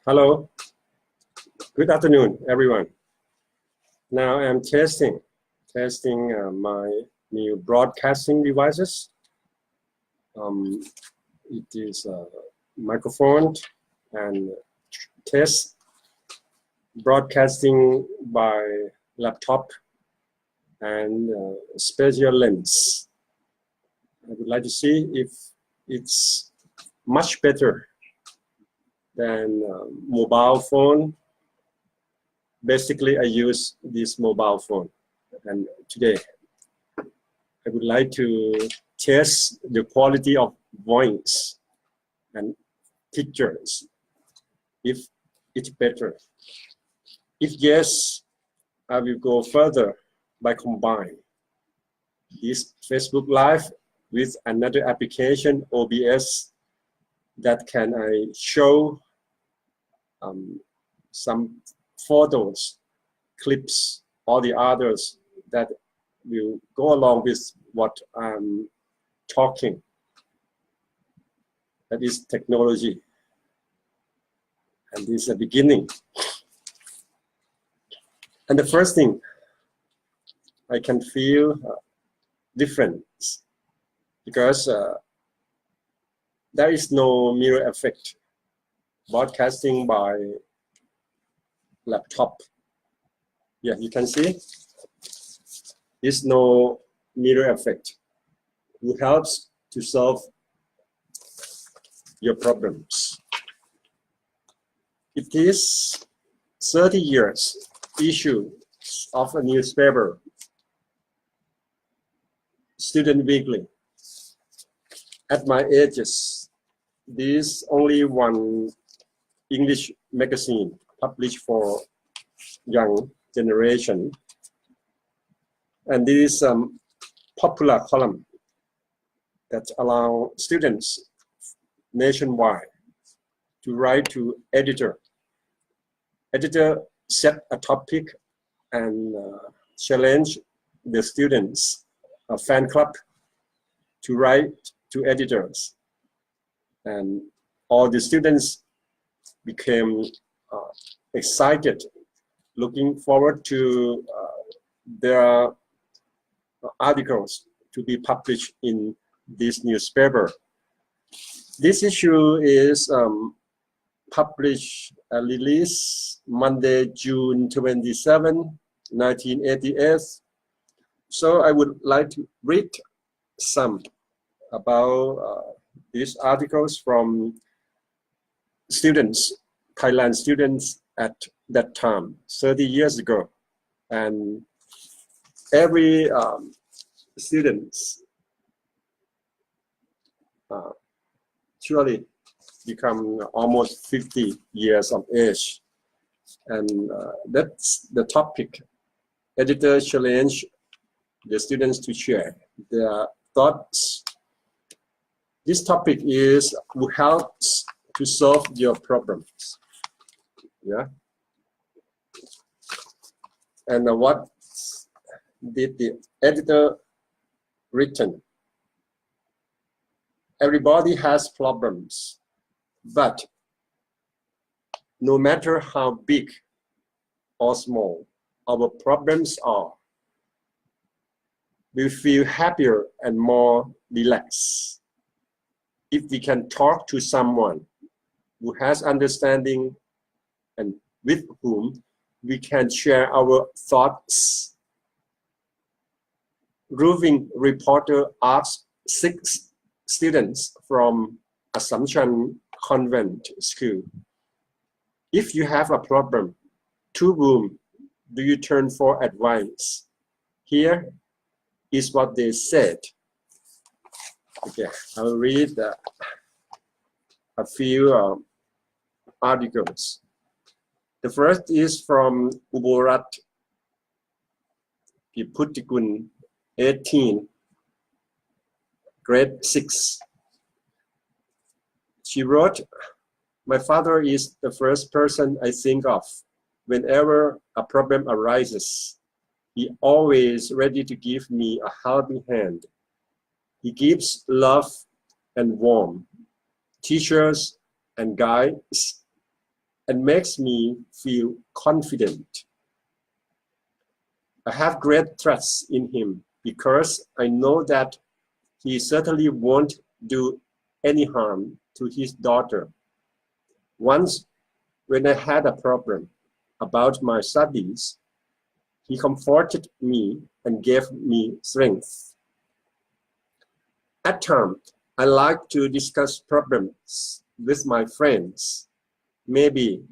Hello, good afternoon, everyone. Now I'm testing my new broadcasting devices. It is a microphone and test broadcasting by laptop and spatial lens. I would like to see if it's much better than mobile phone. Basically, I use this mobile phone, and today I would like to test the quality of voice and pictures, if it's better. If yes, I will go further by combine this Facebook Live with another application, OBS, that can I show some photos, clips, all the others that will go along with what I'm talking. That is technology. And this is a beginning. And the first thing, I can feel difference because there is no mirror effect broadcasting by laptop. Yeah, you can see there's no mirror effect, who helps to solve your problems. It is 30 years issue of a newspaper, Student Weekly. At my ages, this only one English magazine published for young generation, and this is popular column that allow students nationwide to write to editor. Editor set a topic and challenge the students, a fan club, to write to editors, and all the students became excited, looking forward to their articles to be published in this newspaper. This issue is published, released Monday, June 27, 1988. So I would like to read some about these articles from students, Thailand students at that time, 30 years ago. And every students surely become almost 50 years of age. And that's the topic. Editor challenge the students to share their thoughts. This topic is who helps to solve your problems. Yeah. And what did the editor written? Everybody has problems, but no matter how big or small our problems are, we feel happier and more relaxed if we can talk to someone who has understanding and with whom we can share our thoughts. Roving reporter asked 6 students from Assumption Convent School, if you have a problem, to whom do you turn for advice? Here is what they said. Okay, I'll read a few articles. The first is from Uborat Piputtikun, 18, grade 6. She wrote, my father is the first person I think of whenever a problem arises. He always ready to give me a helping hand. He gives love and warmth, teachers and guides and makes me feel confident. I have great trust in him because I know that he certainly won't do any harm to his daughter. Once, when I had a problem about my studies, he comforted me and gave me strength. At times, I like to discuss problems with my friends. Maybe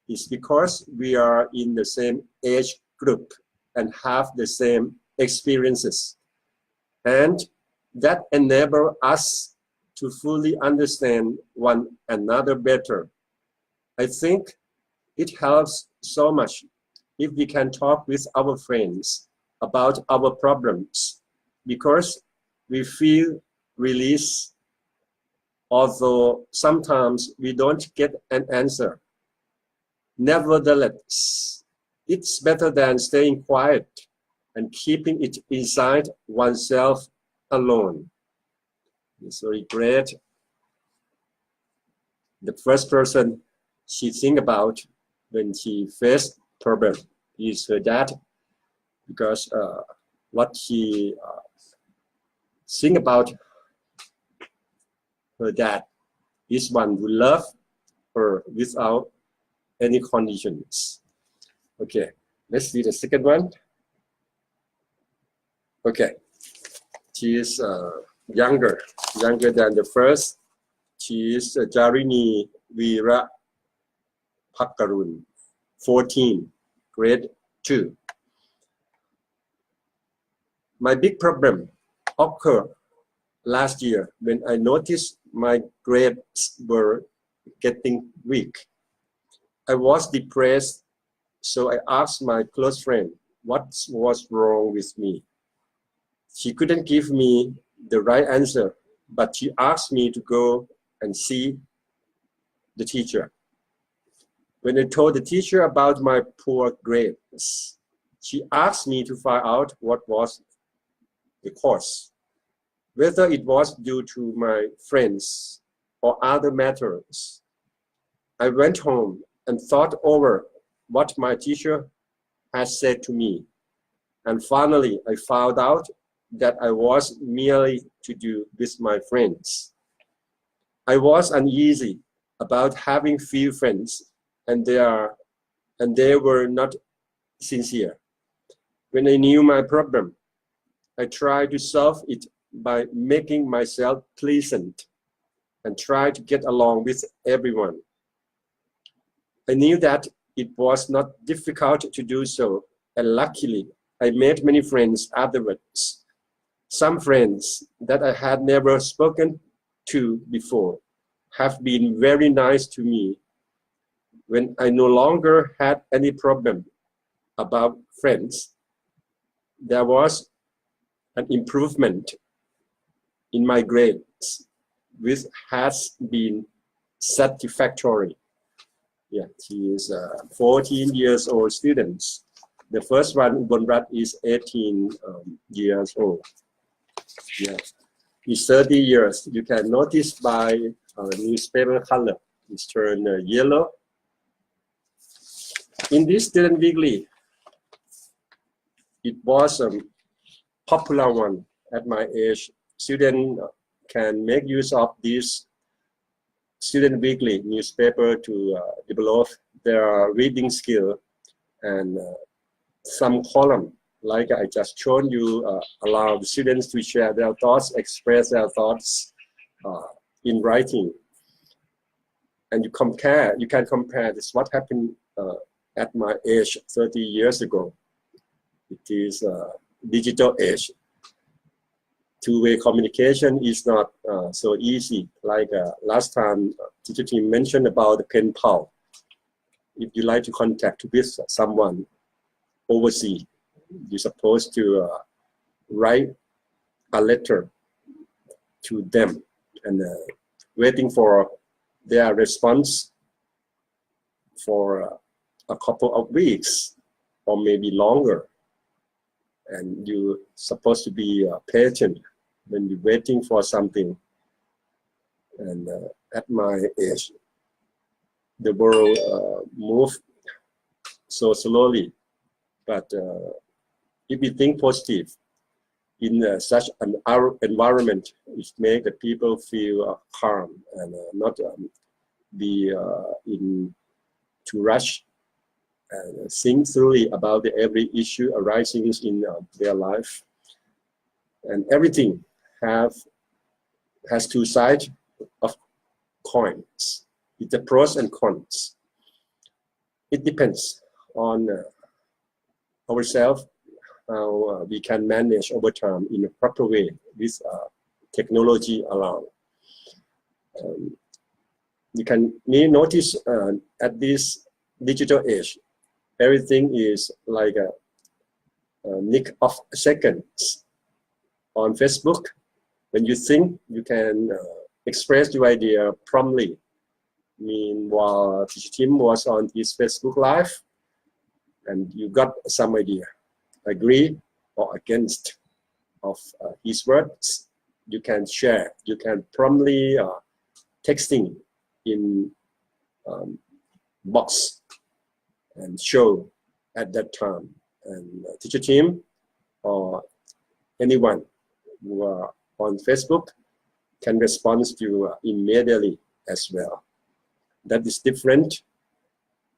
it's because we are in the same age group and have the same experiences, and that enable us to fully understand one another better. I think it helps so much if we can talk with our friends about our problems, because we feel release, although sometimes we don't get an answer. Nevertheless, it's better than staying quiet and keeping it inside oneself alone. It's very great. The first person she think about when she faced problem is her dad, because what she think about her dad is one who loves her without any conditions. Okay, let's see the second one. Okay, she is younger than the first. She is Jarini Veera Pakarun, 14, grade 2. My big problem occurred last year when I noticed my grades were getting weak. I was depressed, so I asked my close friend what was wrong with me. She couldn't give me the right answer, but she asked me to go and see the teacher. When I told the teacher about my poor grades, she asked me to find out what was the cause, whether it was due to my friends or other matters. I went home and thought over what my teacher had said to me, and finally I found out that I was merely to do with my friends. I was uneasy about having few friends, and they were not sincere. When I knew my problem, I tried to solve it by making myself pleasant and try to get along with everyone. I knew that it was not difficult to do so, and luckily I made many friends afterwards. Some friends that I had never spoken to before have been very nice to me. When I no longer had any problem about friends, there was an improvement in my grades, which has been satisfactory. Yeah, she is 14 years old student. The first one, Bonrat, is 18 years old. Yeah, it's 30 years. You can notice by newspaper color. It's turned yellow. In this student weekly, it was a popular one at my age. Students can make use of this student weekly newspaper to develop their reading skill, and some column, like I just shown you, allow the students to share their thoughts, express their thoughts in writing. And you can compare this, what happened at my age 30 years ago. It is digital age. Two-way communication is not so easy. Like last time, teacher team mentioned about the pen pal. If you like to contact with someone overseas, you're supposed to write a letter to them and waiting for their response for a couple of weeks or maybe longer. And you're supposed to be patient when you're waiting for something. And at my age, the world moves so slowly. But if we think positive in such an environment, it makes the people feel calm and not be in to rush and think thoroughly about every issue arising in their life. And everything has two sides of coins. It's the pros and cons. It depends on ourselves how we can manage over time in a proper way with technology along. You can notice at this digital age, everything is like a nick of seconds. On Facebook, when you think, you can express your idea promptly. Meanwhile, Teacher Tim was on his Facebook Live, and you got some idea, agree or against of his words. You can share, you can promptly texting in box and show at that time. And Teacher Tim or anyone who are on Facebook can respond to you immediately as well. That is different.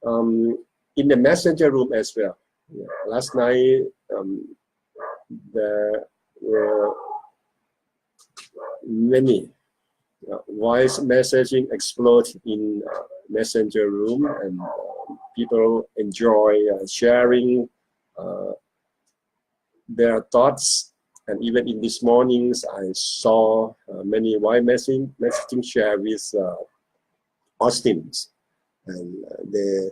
In the messenger room as well. Yeah. Last night, there were many voice messaging explode in messenger room, and people enjoy sharing their thoughts. And even in these mornings, I saw many voice messaging share with Austin, and they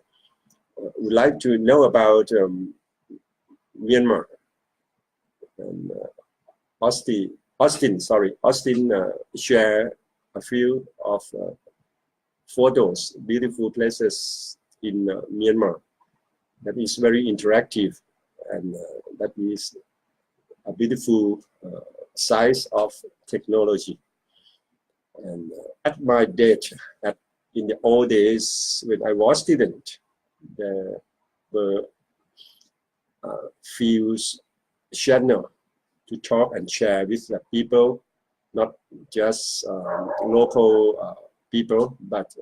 would like to know about Myanmar. And Austin share a few of photos, beautiful places in Myanmar. That is very interactive, and that is a beautiful size of technology. And at my date, in the old days when I was student, there were few channels to talk and share with the people, not just local people, but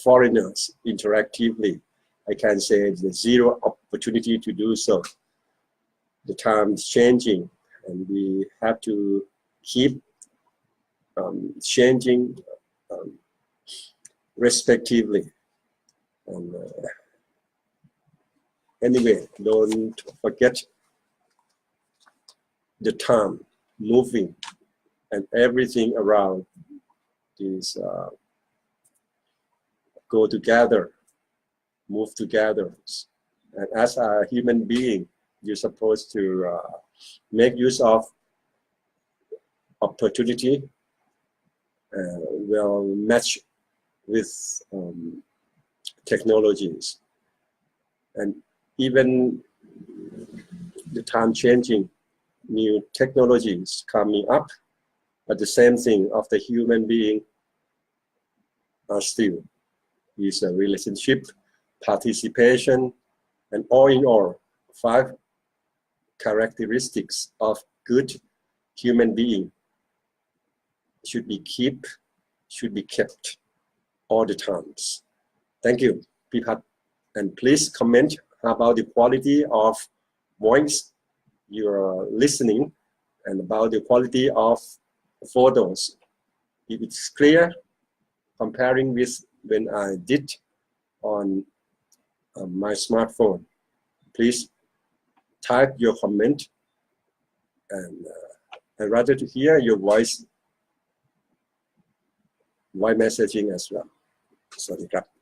foreigners interactively. I can say the zero opportunity to do so. The time is changing, and we have to keep changing respectively. And anyway, don't forget the time moving, and everything around is go together, move together. And as a human being, you're supposed to make use of opportunity, will match with technologies. And even the time changing, new technologies coming up, but the same thing of the human being are still is a relationship, participation, and all in all, 5 characteristics of good human being should be kept all the times. Thank you, Pipat. And please comment about the quality of voice you're listening and about the quality of photos. If it's clear, comparing with when I did on my smartphone, please type your comment, and I'd rather to hear your voice messaging as well. สวัสดีครับ